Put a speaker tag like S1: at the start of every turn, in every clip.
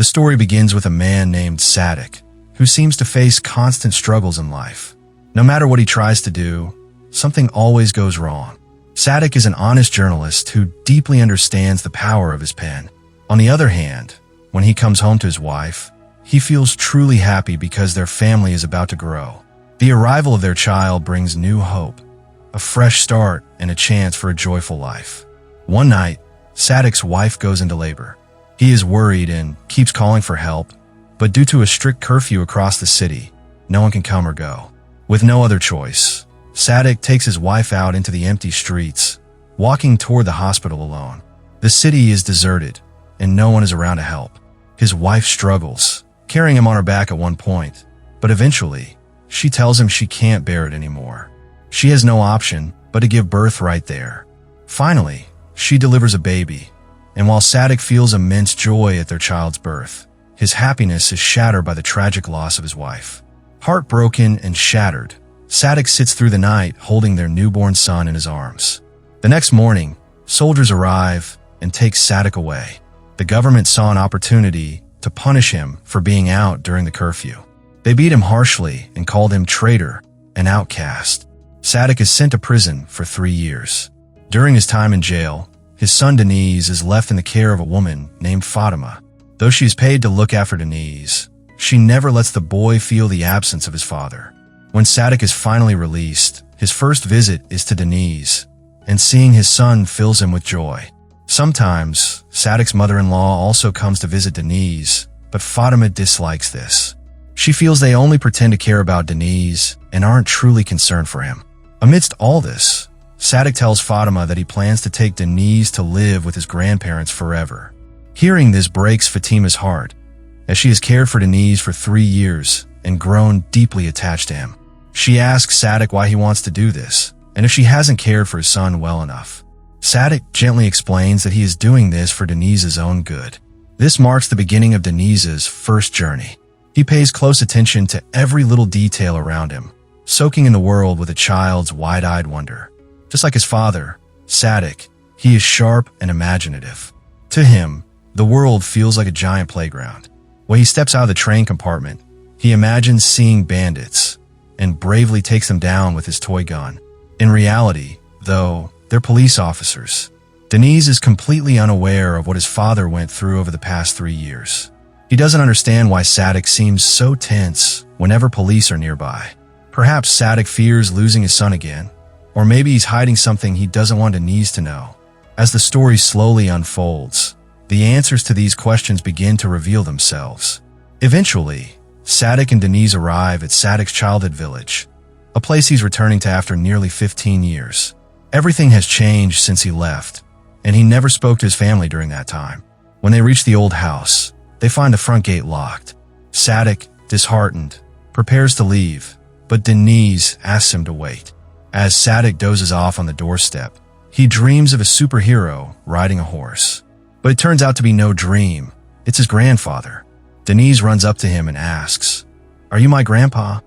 S1: story begins with a man named Sadic, who seems to face constant struggles in life. No matter what he tries to do, something always goes wrong. Sadic is an honest journalist who deeply understands the power of his pen. On the other hand, when he comes home to his wife, he feels truly happy because their family is about to grow. The arrival of their child brings new hope, a fresh start, and a chance for a joyful life. One night, Sadic's wife goes into labor. He is worried and keeps calling for help, but due to a strict curfew across the city, no one can come or go. With no other choice, Sadic takes his wife out into the empty streets, walking toward the hospital alone. The city is deserted, and no one is around to help. His wife struggles, carrying him on her back at one point, but eventually, she tells him she can't bear it anymore. She has no option but to give birth right there. Finally, she delivers a baby, and while Sadic feels immense joy at their child's birth, his happiness is shattered by the tragic loss of his wife. Heartbroken and shattered, Sadic sits through the night holding their newborn son in his arms. The next morning, soldiers arrive and take Sadic away. The government saw an opportunity to punish him for being out during the curfew. They beat him harshly and called him traitor and outcast. Sadic is sent to prison for 3 years. During his time in jail, his son Denise is left in the care of a woman named Fatima. Though she is paid to look after Denise, she never lets the boy feel the absence of his father. When Sadic is finally released, his first visit is to Denise, and seeing his son fills him with joy. Sometimes, Sadic's mother-in-law also comes to visit Denise, but Fatima dislikes this. She feels they only pretend to care about Denise and aren't truly concerned for him. Amidst all this, Sadic tells Fatima that he plans to take Denise to live with his grandparents forever. Hearing this breaks Fatima's heart, as she has cared for Denise for 3 years and grown deeply attached to him. She asks Sadic why he wants to do this, and if she hasn't cared for his son well enough. Sadic gently explains that he is doing this for Denise's own good. This marks the beginning of Denise's first journey. He pays close attention to every little detail around him, soaking in the world with a child's wide-eyed wonder. Just like his father, Sadic, he is sharp and imaginative. To him, the world feels like a giant playground. When he steps out of the train compartment, he imagines seeing bandits and bravely takes them down with his toy gun. In reality, though, they're police officers. Denise is completely unaware of what his father went through over the past 3 years. He doesn't understand why Sadic seems so tense whenever police are nearby. Perhaps Sadic fears losing his son again, or maybe he's hiding something he doesn't want Denise to know. As the story slowly unfolds, the answers to these questions begin to reveal themselves. Eventually, Sadic and Denise arrive at Sadic's childhood village, a place he's returning to after nearly 15 years. Everything has changed since he left, and he never spoke to his family during that time. When they reach the old house, they find the front gate locked. Sadic, disheartened, prepares to leave, but Denise asks him to wait. As Sadic dozes off on the doorstep, he dreams of a superhero riding a horse. But it turns out to be no dream. It's his grandfather. Denise runs up to him and asks, "Are you my grandpa?"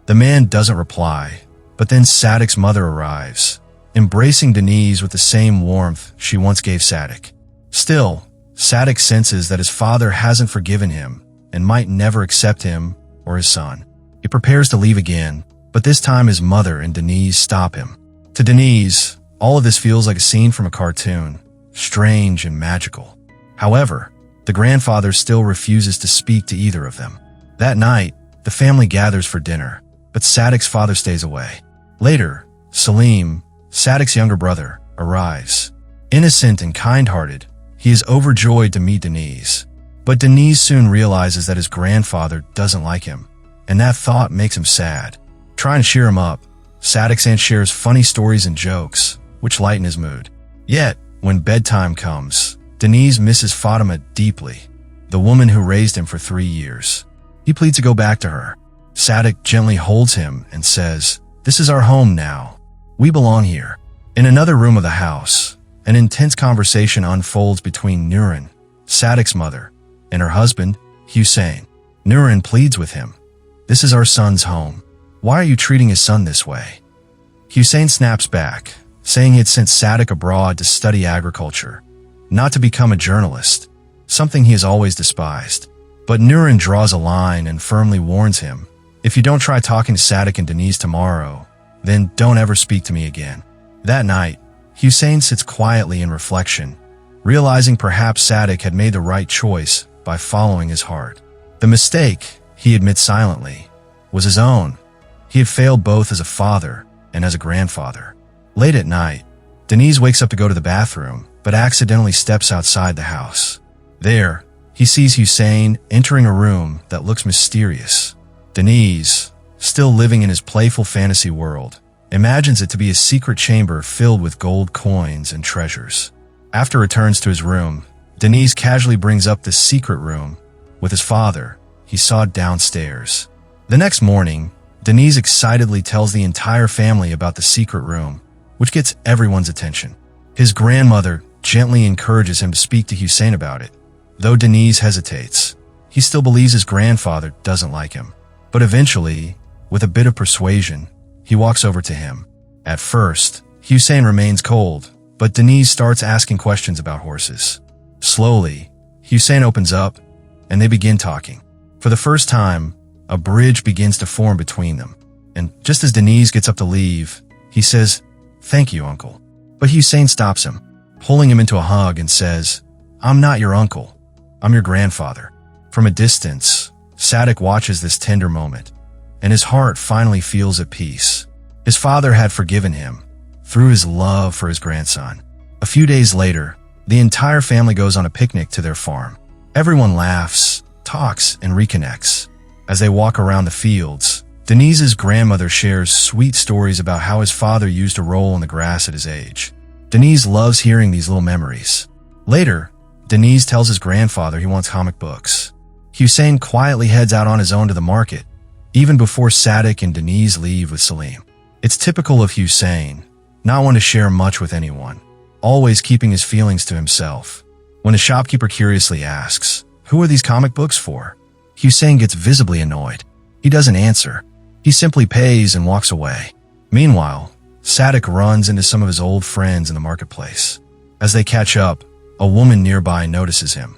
S1: The man doesn't reply, but then Sadic's mother arrives, embracing Denise with the same warmth she once gave Sadic. Still, Sadic senses that his father hasn't forgiven him and might never accept him or his son. He prepares to leave again, but this time his mother and Denise stop him. To Denise, all of this feels like a scene from a cartoon, strange and magical. However, the grandfather still refuses to speak to either of them. That night, the family gathers for dinner, but Sadic's father stays away. Later, Salim, Sadic's younger brother, arrives. Innocent and kind-hearted, he is overjoyed to meet Denise. But Denise soon realizes that his grandfather doesn't like him, and that thought makes him sad. Trying to cheer him up, Sadic's aunt shares funny stories and jokes, which lighten his mood. Yet, when bedtime comes, Denise misses Fatima deeply, the woman who raised him for 3 years. He pleads to go back to her. Sadic gently holds him and says, "This is our home now. We belong here." In another room of the house, an intense conversation unfolds between Nurin, Sadic's mother, and her husband, Hussein. Nurin pleads with him, "This is our son's home. Why are you treating his son this way?" Hussein snaps back, saying he had sent Sadic abroad to study agriculture, not to become a journalist, something he has always despised. But Nurin draws a line and firmly warns him, if you don't try talking to Sadic and Denise tomorrow, then don't ever speak to me again. That night, Hussein sits quietly in reflection, realizing perhaps Sadic had made the right choice by following his heart. The mistake, he admits silently, was his own. He had failed both as a father and as a grandfather. Late at night, Denise wakes up to go to the bathroom, but accidentally steps outside the house. There, he sees Hussein entering a room that looks mysterious. Denise, still living in his playful fantasy world, imagines it to be a secret chamber filled with gold coins and treasures. After returns to his room, Denise casually brings up this secret room with his father he saw downstairs. The next morning, Denise excitedly tells the entire family about the secret room, which gets everyone's attention. His grandmother gently encourages him to speak to Hussein about it. Though Denise hesitates, he still believes his grandfather doesn't like him. But eventually, with a bit of persuasion, he walks over to him. At first, Hussein remains cold, but Denise starts asking questions about horses. Slowly, Hussein opens up, and they begin talking. For the first time, a bridge begins to form between them. And just as Denise gets up to leave, he says, "Thank you, uncle." But Hussein stops him, pulling him into a hug and says, "I'm not your uncle. I'm your grandfather." From a distance, Sadic watches this tender moment, and his heart finally feels at peace. His father had forgiven him through his love for his grandson. A few days later, the entire family goes on a picnic to their farm. Everyone laughs, talks, and reconnects. As they walk around the fields, Denise's grandmother shares sweet stories about how his father used to roll in the grass at his age. Denise loves hearing these little memories. Later, Denise tells his grandfather he wants comic books. Hussein quietly heads out on his own to the market, even before Sadic and Denise leave with Salim. It's typical of Hussein, not one to share much with anyone, always keeping his feelings to himself. When a shopkeeper curiously asks, "Who are these comic books for?" Hussein gets visibly annoyed. He doesn't answer. He simply pays and walks away. Meanwhile, Sadic runs into some of his old friends in the marketplace. As they catch up, a woman nearby notices him,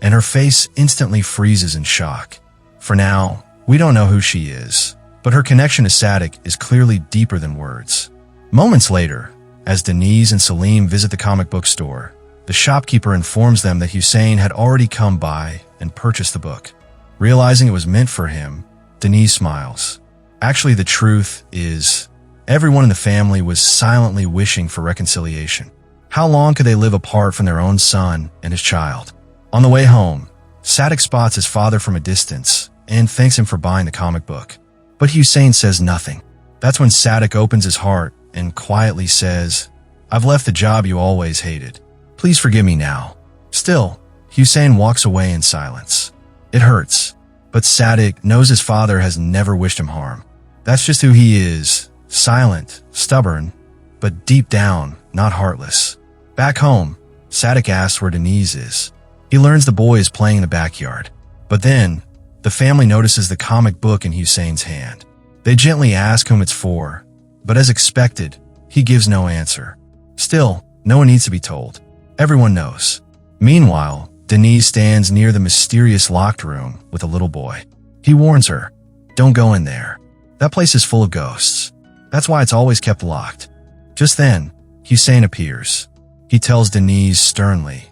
S1: and her face instantly freezes in shock. For now, we don't know who she is, but her connection to Sadic is clearly deeper than words. Moments later, as Denise and Salim visit the comic book store, the shopkeeper informs them that Hussein had already come by and purchased the book. Realizing it was meant for him, Denise smiles. Actually, the truth is, everyone in the family was silently wishing for reconciliation. How long could they live apart from their own son and his child? On the way home, Sadic spots his father from a distance and thanks him for buying the comic book. But Hussein says nothing. That's when Sadic opens his heart and quietly says, "I've left the job you always hated. Please forgive me now." Still, Hussein walks away in silence. It hurts, but Sadic knows his father has never wished him harm. That's just who he is, silent, stubborn, but deep down, not heartless. Back home, Sadic asks where Denise is. He learns the boy is playing in the backyard. But then, the family notices the comic book in Hussein's hand. They gently ask whom it's for, but as expected, he gives no answer. Still, no one needs to be told. Everyone knows. Meanwhile, Denise stands near the mysterious locked room with a little boy. He warns her, "Don't go in there. That place is full of ghosts. That's why it's always kept locked." Just then, Hussein appears. He tells Denise sternly,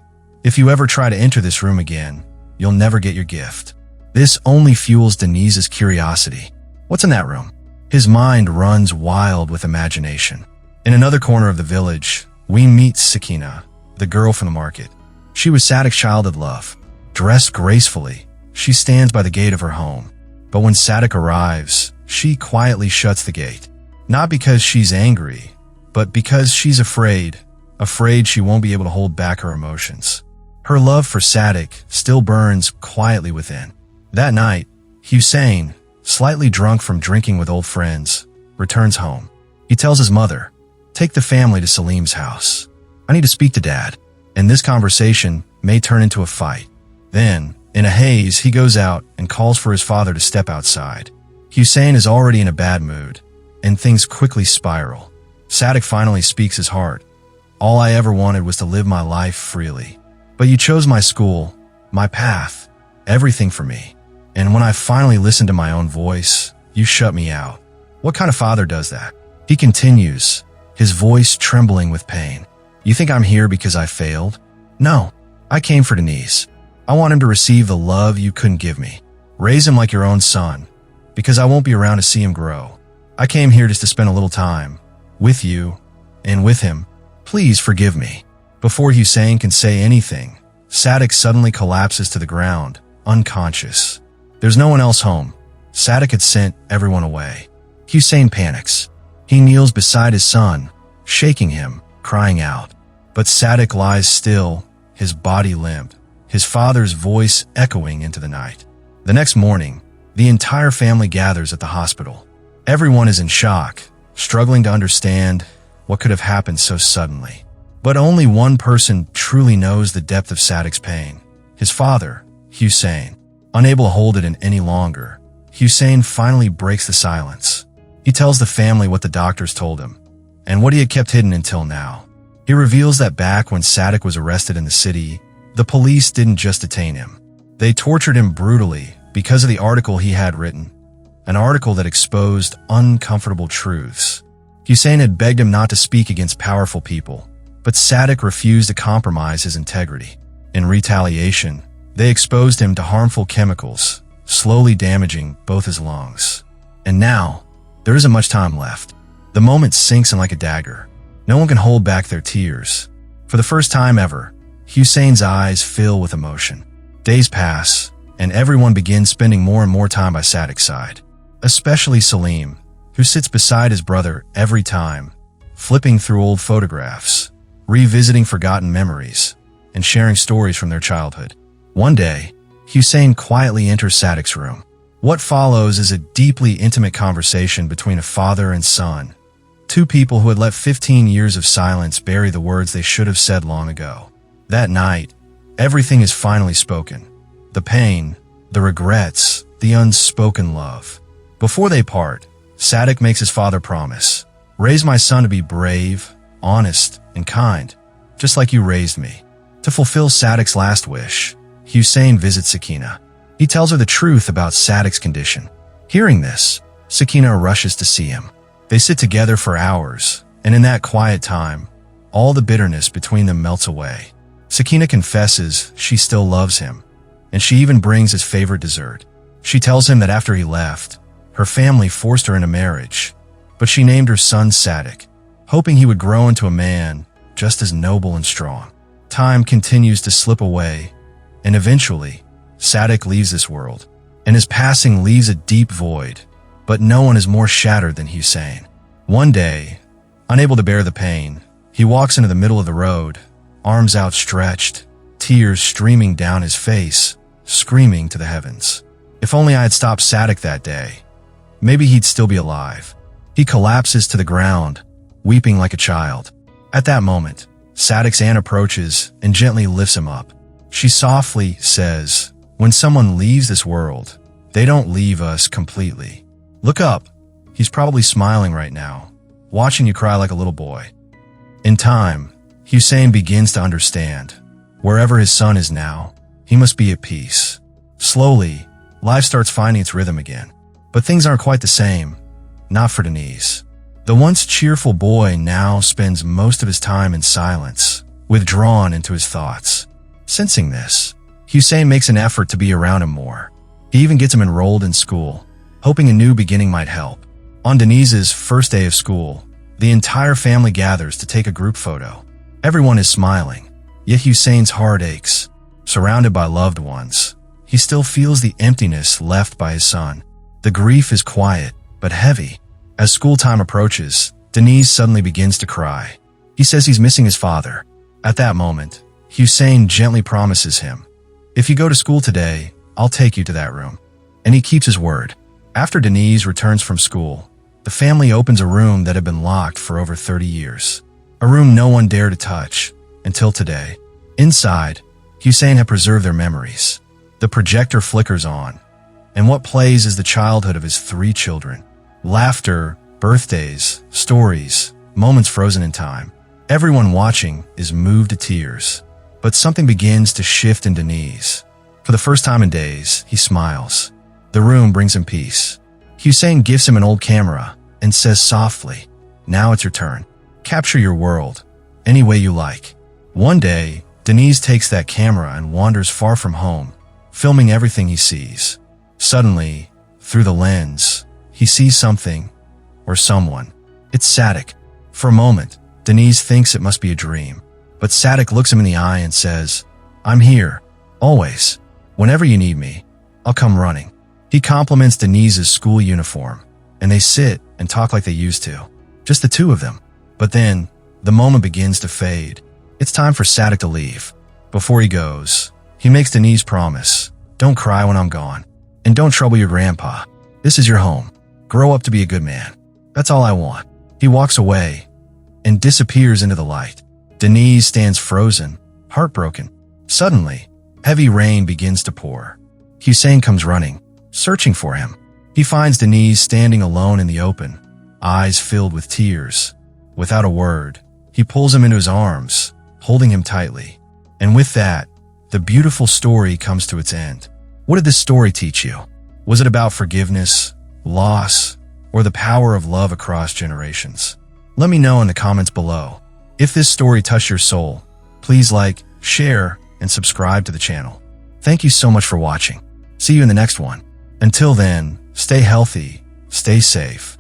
S1: "If you ever try to enter this room again, you'll never get your gift." This only fuels Denise's curiosity. What's in that room? His mind runs wild with imagination. In another corner of the village, we meet Sakina, the girl from the market. She was Sadic's childhood love. Dressed gracefully, she stands by the gate of her home. But when Sadic arrives, she quietly shuts the gate. Not because she's angry, but because she's afraid she won't be able to hold back her emotions. Her love for Sadic still burns quietly within. That night, Hussein, slightly drunk from drinking with old friends, returns home. He tells his mother, "Take the family to Salim's house. I need to speak to Dad." And this conversation may turn into a fight. Then, in a haze, he goes out and calls for his father to step outside. Hussein is already in a bad mood, and things quickly spiral. Sadic finally speaks his heart. "All I ever wanted was to live my life freely. But you chose my school, my path, everything for me. And when I finally listened to my own voice, you shut me out. What kind of father does that? He continues, his voice trembling with pain. You think I'm here because I failed? No, I came for Denise. I want him to receive the love you couldn't give me. Raise him like your own son, because I won't be around to see him grow. I came here just to spend a little time with you and with him. Please forgive me. Before Hussein can say anything, Sadic suddenly collapses to the ground, unconscious. There's no one else home. Sadic had sent everyone away. Hussein panics. He kneels beside his son, shaking him, crying out. But Sadic lies still, his body limp, his father's voice echoing into the night. The next morning, the entire family gathers at the hospital. Everyone is in shock, struggling to understand what could have happened so suddenly. But only one person truly knows the depth of Sadic's pain. His father, Hussein. Unable to hold it in any longer, Hussein finally breaks the silence. He tells the family what the doctors told him, and what he had kept hidden until now. He reveals that back when Sadic was arrested in the city, the police didn't just detain him. They tortured him brutally because of the article he had written, an article that exposed uncomfortable truths. Hussein had begged him not to speak against powerful people, but Sadic refused to compromise his integrity. In retaliation, they exposed him to harmful chemicals, slowly damaging both his lungs. And now, there isn't much time left. The moment sinks in like a dagger. No one can hold back their tears. For the first time ever, Hussein's eyes fill with emotion. Days pass, and everyone begins spending more and more time by Sadic's side. Especially Salim, who sits beside his brother every time, flipping through old photographs, revisiting forgotten memories, and sharing stories from their childhood. One day, Hussein quietly enters Sadic's room. What follows is a deeply intimate conversation between a father and son, two people who had let 15 years of silence bury the words they should have said long ago. That night, everything is finally spoken. The pain, the regrets, the unspoken love. Before they part, Sadic makes his father promise, "Raise my son to be brave, honest, and kind, just like you raised me." To fulfill Sadic's last wish, Hussein visits Sakina. He tells her the truth about Sadic's condition. Hearing this, Sakina rushes to see him. They sit together for hours, and in that quiet time, all the bitterness between them melts away. Sakina confesses she still loves him, and she even brings his favorite dessert. She tells him that after he left, her family forced her into marriage, but she named her son Sadic, hoping he would grow into a man just as noble and strong. Time continues to slip away, and eventually, Sadic leaves this world, and his passing leaves a deep void, but no one is more shattered than Hussein. One day, unable to bear the pain, he walks into the middle of the road, arms outstretched, tears streaming down his face, screaming to the heavens. If only I had stopped Sadic that day, maybe he'd still be alive. He collapses to the ground, weeping like a child. At that moment, Sadic's aunt approaches and gently lifts him up. She softly says, "When someone leaves this world, they don't leave us completely. Look up. He's probably smiling right now, watching you cry like a little boy." In time, Hussein begins to understand. Wherever his son is now, he must be at peace. Slowly, life starts finding its rhythm again. But things aren't quite the same. Not for Denise. The once cheerful boy now spends most of his time in silence, withdrawn into his thoughts. Sensing this, Hussein makes an effort to be around him more. He even gets him enrolled in school, hoping a new beginning might help. On Denise's first day of school, the entire family gathers to take a group photo. Everyone is smiling, yet Hussein's heart aches. Surrounded by loved ones, he still feels the emptiness left by his son. The grief is quiet, but heavy. As school time approaches, Denise suddenly begins to cry. He says he's missing his father. At that moment, Hussein gently promises him, "If you go to school today, I'll take you to that room." And he keeps his word. After Denise returns from school, the family opens a room that had been locked for over 30 years. A room no one dared to touch, until today. Inside, Hussein had preserved their memories. The projector flickers on, and what plays is the childhood of his 3 children. Laughter, birthdays, stories, moments frozen in time. Everyone watching is moved to tears. But something begins to shift in Denise. For the first time in days, he smiles. The room brings him peace. Hussein gives him an old camera and says softly, "Now it's your turn. Capture your world, any way you like." One day, Denise takes that camera and wanders far from home, filming everything he sees. Suddenly, through the lens, he sees something, or someone. It's Sadic. For a moment, Denise thinks it must be a dream. But Sadic looks him in the eye and says, "I'm here, always. Whenever you need me, I'll come running." He compliments Denise's school uniform, and they sit and talk like they used to. Just the two of them. But then, the moment begins to fade. It's time for Sadic to leave. Before he goes, he makes Denise promise, "Don't cry when I'm gone. And don't trouble your grandpa. This is your home. Grow up to be a good man. That's all I want." He walks away and disappears into the light. Denise stands frozen, heartbroken. Suddenly, heavy rain begins to pour. Hussein comes running, searching for him. He finds Denise standing alone in the open, eyes filled with tears. Without a word, he pulls him into his arms, holding him tightly. And with that, the beautiful story comes to its end. What did this story teach you? Was it about forgiveness, loss, or the power of love across generations? Let me know in the comments below. If this story touched your soul, please like, share, and subscribe to the channel. Thank you so much for watching. See you in the next one. Until then, stay healthy, stay safe,